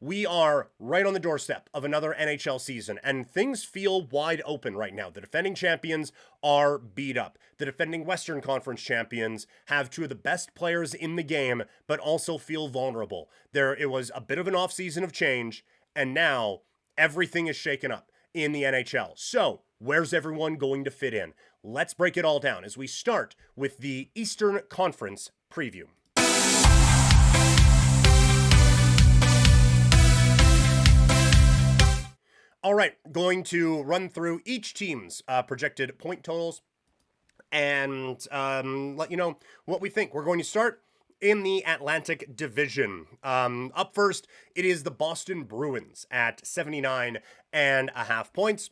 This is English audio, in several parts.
We are right on the doorstep of another NHL season, and things feel wide open right now. The defending champions are beat up. The defending Western Conference champions have two of the best players in the game, but also feel vulnerable. It was a bit of an offseason of change, and now everything is shaken up in the NHL. So, where's everyone going to fit in? Let's break it all down as we start with the Eastern Conference preview. All right, going to run through each team's projected point totals and let you know what we think. We're going to start in the Atlantic Division. Up first, it is the Boston Bruins at 79.5 points.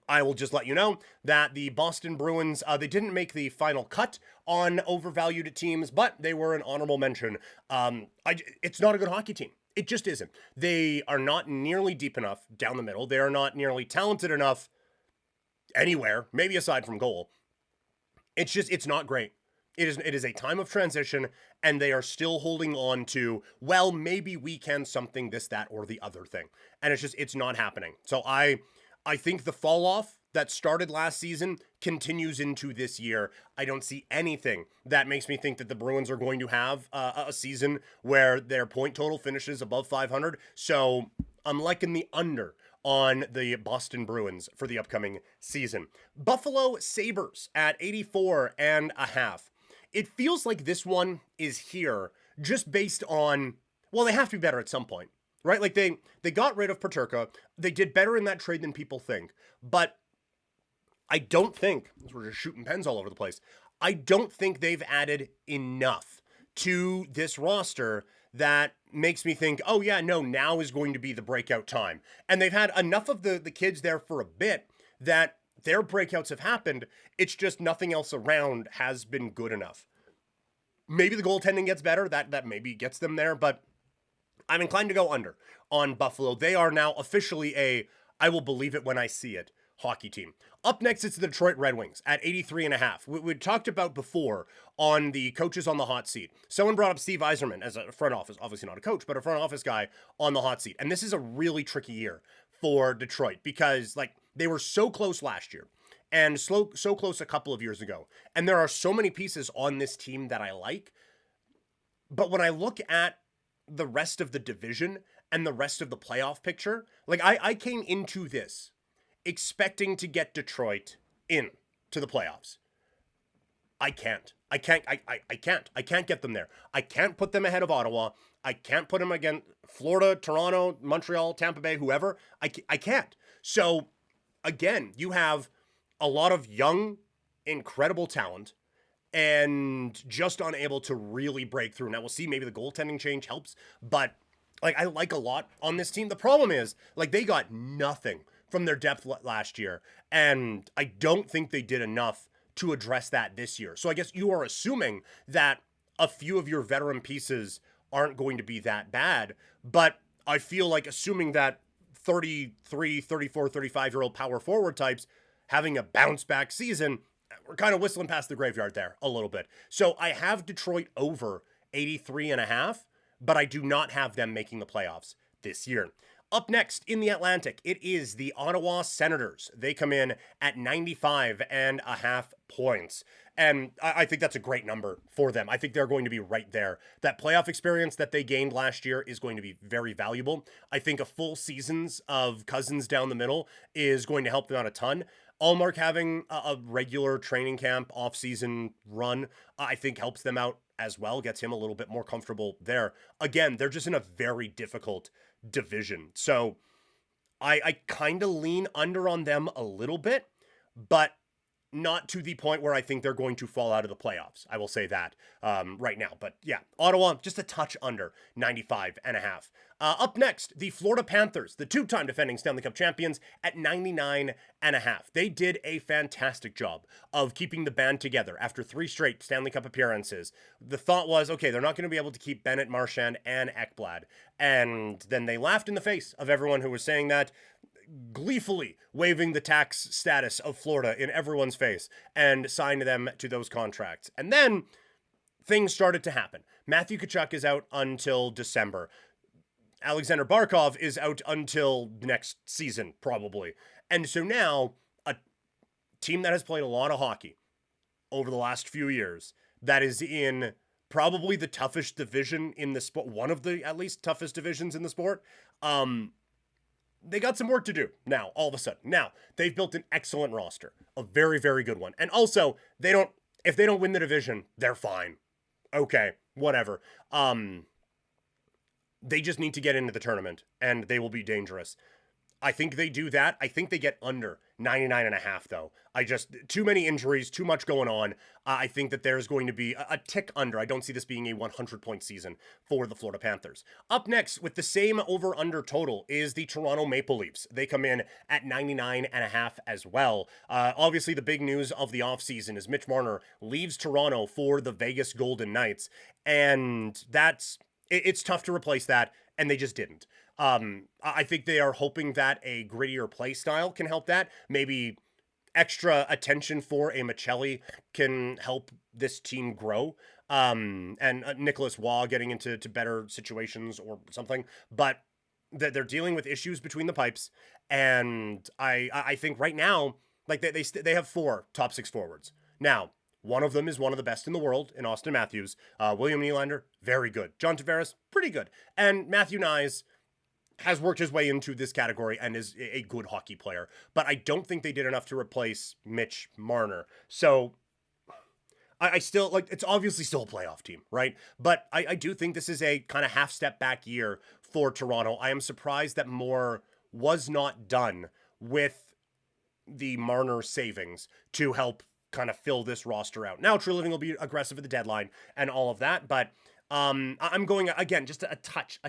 I will just let you know that the Boston Bruins, they didn't make the final cut on overvalued teams, but they were an honorable mention. It's not a good hockey team. It just isn't. They are not nearly deep enough down the middle. They are not nearly talented enough anywhere, maybe aside from goal. It's not great. It is a time of transition, and they are still holding on to, well, maybe we can something, this, that, or the other thing. And it's not happening. So I think the fall off that started last season continues into this year. I don't see anything that makes me think that the Bruins are going to have a season where their point total finishes above 500. So I'm liking the under on the Boston Bruins for the upcoming season. Buffalo Sabres at 84.5. It feels like this one is here just based on, well, they have to be better at some point. Right? Like they got rid of Peterka. They did better in that trade than people think. But I don't think, we're just shooting pens all over the place, I don't think they've added enough to this roster that makes me think, oh yeah, no, now is going to be the breakout time. And they've had enough of the kids there for a bit that their breakouts have happened. It's just nothing else around has been good enough. Maybe the goaltending gets better. That maybe gets them there, but I'm inclined to go under on Buffalo. They are now officially a I will believe it when I see it hockey team. Up next, it's the Detroit Red Wings at 83.5. We talked about before on the coaches on the hot seat. Someone brought up Steve Yzerman as a front office, obviously not a coach, but a front office guy on the hot seat. And this is a really tricky year for Detroit because they were so close last year and so close a couple of years ago. And there are so many pieces on this team that I like. But when I look at the rest of the division and the rest of the playoff picture, I came into this expecting to get Detroit in to the playoffs. I can't get them there. I can't put them ahead of Ottawa. I can't put them against Florida, Toronto, Montreal, Tampa Bay, whoever. I can't. So again, you have a lot of young, incredible talent and just unable to really break through. Now we'll see, maybe the goaltending change helps, but I like a lot on this team. The problem is they got nothing from their depth last year, and I don't think they did enough to address that this year. So I guess you are assuming that a few of your veteran pieces aren't going to be that bad, but I feel like assuming that 33, 34, 35-year-old power forward types having a bounce back season, we're kind of whistling past the graveyard there a little bit. So I have Detroit over 83.5, but I do not have them making the playoffs this year. Up next in the Atlantic, it is the Ottawa Senators. They come in at 95.5 points. And I think that's a great number for them. I think they're going to be right there. That playoff experience that they gained last year is going to be very valuable. I think a full seasons of Cousins down the middle is going to help them out a ton. Allmark having a regular training camp off-season run, I think helps them out as well, gets him a little bit more comfortable there. Again, they're just in a very difficult division. So I kind of lean under on them a little bit, but not to the point where I think they're going to fall out of the playoffs. I will say that right now. But yeah, Ottawa, just a touch under 95.5. Up next, the Florida Panthers, the two-time defending Stanley Cup champions at 99.5. They did a fantastic job of keeping the band together after 3 straight Stanley Cup appearances. The thought was, okay, they're not going to be able to keep Bennett, Marchand, and Ekblad. And then they laughed in the face of everyone who was saying that, gleefully waving the tax status of Florida in everyone's face and signed them to those contracts. And then things started to happen. Matthew Tkachuk is out until December. Alexander Barkov is out until next season, probably. And so now, a team that has played a lot of hockey over the last few years, that is in probably the toughest division in the sport, one of the at least toughest divisions in the sport, they got some work to do now, all of a sudden. Now, they've built an excellent roster, a very, very good one. And also, if they don't win the division, they're fine. Okay, whatever. They just need to get into the tournament, and they will be dangerous. I think they do that. I think they get under 99.5, though. Too many injuries, too much going on. I think that there's going to be a tick under. I don't see this being a 100-point season for the Florida Panthers. Up next, with the same over-under total, is the Toronto Maple Leafs. They come in at 99.5 as well. Obviously, the big news of the offseason is Mitch Marner leaves Toronto for the Vegas Golden Knights, and it's tough to replace that, and they just didn't. I think they are hoping that a grittier play style can help that. Maybe extra attention for a Michelli can help this team grow. And Nicholas Waugh getting into better situations or something. But they're dealing with issues between the pipes. And I think right now, like they have 4 top 6 forwards. Now, one of them is one of the best in the world in Austin Matthews. William Nylander, very good. John Tavares, pretty good. And Matthew Nyes has worked his way into this category and is a good hockey player. But I don't think they did enough to replace Mitch Marner. So I still, like, it's obviously still a playoff team, right? But I do think this is a kind of half step back year for Toronto. I am surprised that more was not done with the Marner savings to help kind of fill this roster out. Now, True Living will be aggressive at the deadline and all of that, but I'm going, again, just a touch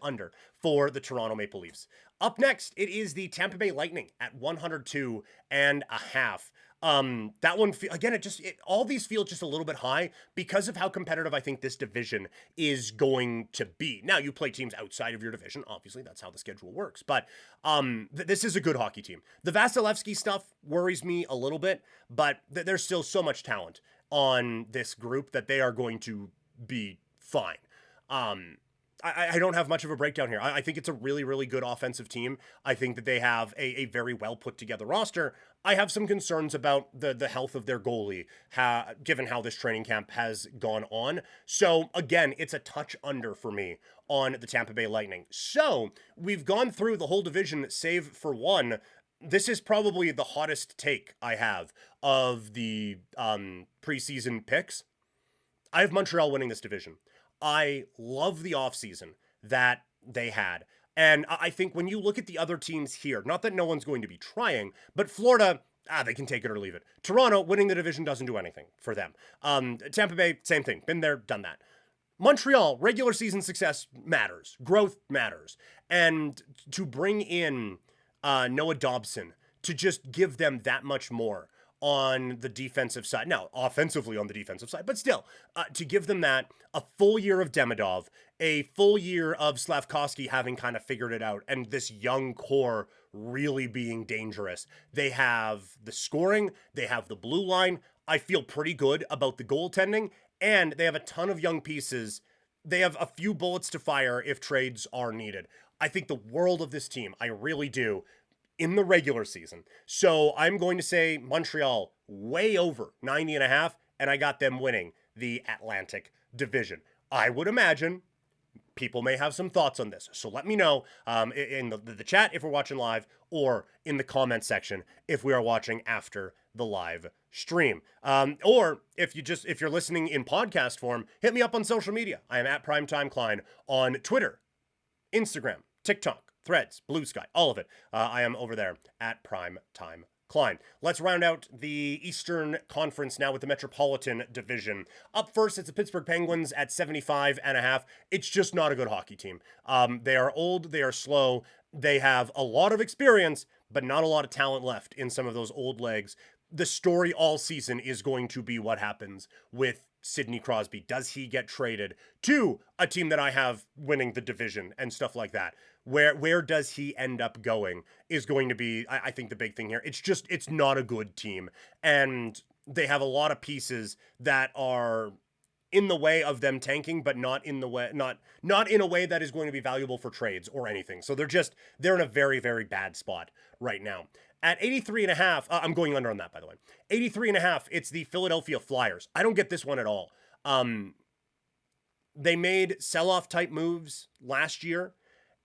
under for the Toronto Maple Leafs. Up next, it is the Tampa Bay Lightning at 102.5. That one, again, all these feel just a little bit high because of how competitive I think this division is going to be. Now, you play teams outside of your division. Obviously, that's how the schedule works. But this is a good hockey team. The Vasilevsky stuff worries me a little bit, but there's still so much talent on this group that they are going to be fine. I don't have much of a breakdown here. I think it's a really, really good offensive team. I think that they have a very well put together roster. I have some concerns about the health of their goalie, given how this training camp has gone on. So again, it's a touch under for me on the Tampa Bay Lightning. So we've gone through the whole division, save for one. This is probably the hottest take I have of the preseason picks. I have Montreal winning this division. I love the offseason that they had. And I think when you look at the other teams here, not that no one's going to be trying, but Florida, they can take it or leave it. Toronto, winning the division doesn't do anything for them. Tampa Bay, same thing. Been there, done that. Montreal, regular season success matters. Growth matters. And to bring in Noah Dobson to just give them that much more on the defensive side. Now, offensively on the defensive side, but still, to give them that, a full year of Demidov, a full year of Slavkovsky having kind of figured it out, and this young core really being dangerous. They have the scoring, they have the blue line. I feel pretty good about the goaltending, and they have a ton of young pieces. They have a few bullets to fire if trades are needed. I think the world of this team, I really do, in the regular season. So I'm going to say Montreal way over 90.5, and I got them winning the Atlantic Division. I would imagine people may have some thoughts on this. So let me know in the chat if we're watching live, or in the comment section if we are watching after the live stream. Or if you're listening in podcast form, hit me up on social media. I am at Primetime Klein on Twitter, Instagram, TikTok, Threads, Blue Sky, all of it. I am over there at Primetime Klein. Let's round out the Eastern Conference now with the Metropolitan Division. Up first, it's the Pittsburgh Penguins at 75.5. It's just not a good hockey team. They are old, they are slow, they have a lot of experience, but not a lot of talent left in some of those old legs. The story all season is going to be what happens with Sidney Crosby. Does he get traded to a team that I have winning the division and stuff like that? Where does he end up going is going to be, I think, the big thing here. It's not a good team. And they have a lot of pieces that are in the way of them tanking, but not in a way that is going to be valuable for trades or anything. So they're in a very, very bad spot right now. At 83 and a half, I'm going under on that, by the way. 83 and a half, it's the Philadelphia Flyers. I don't get this one at all. They made sell-off type moves last year,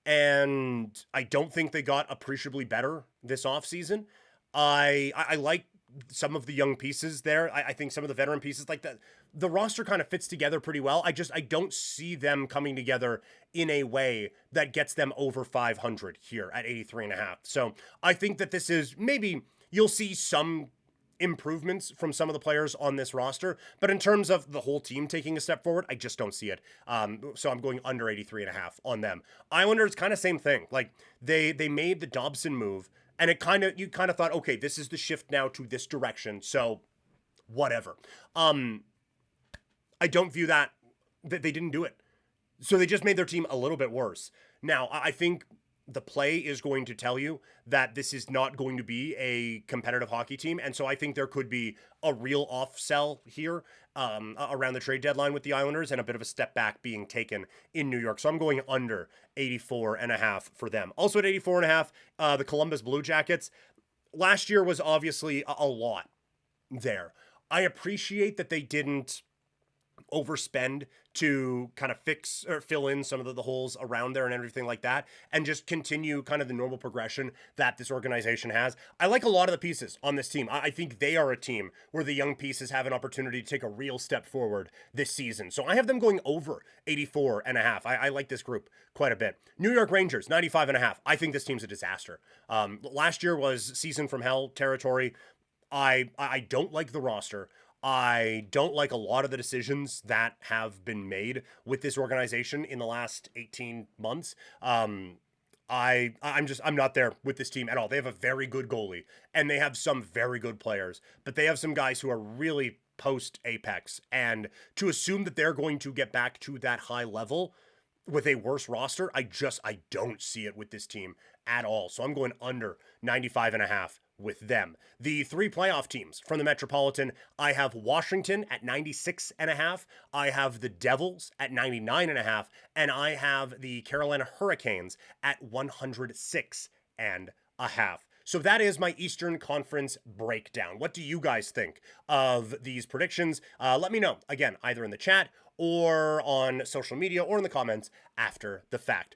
and I don't think they got appreciably better this offseason. I like some of the young pieces there. I think some of the veteran pieces like that. The roster kind of fits together pretty well. I don't see them coming together in a way that gets them over 500 here at 83 and a half. So I think that this is maybe you'll see some improvements from some of the players on this roster, but in terms of the whole team taking a step forward, I just don't see it. So I'm going under 83 and a half on them. Islanders, kind of same thing. Like they made the Dobson move, and you kind of thought, okay, this is the shift now to this direction. So whatever. I don't view that they didn't do it. So they just made their team a little bit worse. Now, I think the play is going to tell you that this is not going to be a competitive hockey team. And so I think there could be a real off sell here around the trade deadline with the Islanders and a bit of a step back being taken in New York. So I'm going under 84 and a half for them. Also at 84 and a half, the Columbus Blue Jackets. Last year was obviously a lot there. I appreciate that they didn't overspend to kind of fix or fill in some of the holes around there and everything like that, and just continue kind of the normal progression that this organization has. I like a lot of the pieces on this team. I think they are a team where the young pieces have an opportunity to take a real step forward this season. So I have them going over 84 and a half. I like this group quite a bit. New York Rangers, 95 and a half. I think this team's a disaster. Last year was season from hell territory. I don't like the roster. I don't like a lot of the decisions that have been made with this organization in the last 18 months. I'm not there with this team at all. They have a very good goalie and they have some very good players, but they have some guys who are really post apex, and to assume that they're going to get back to that high level with a worse roster, I don't see it with this team at all. So I'm going under 95 and a half with them. The three playoff teams from the Metropolitan, I have Washington at 96 and a half. I have the Devils at 99 and a half. And I have the Carolina Hurricanes at 106 and a half. So that is my Eastern Conference breakdown. What do you guys think of these predictions? Let me know, again, either in the chat or on social media or in the comments after the fact.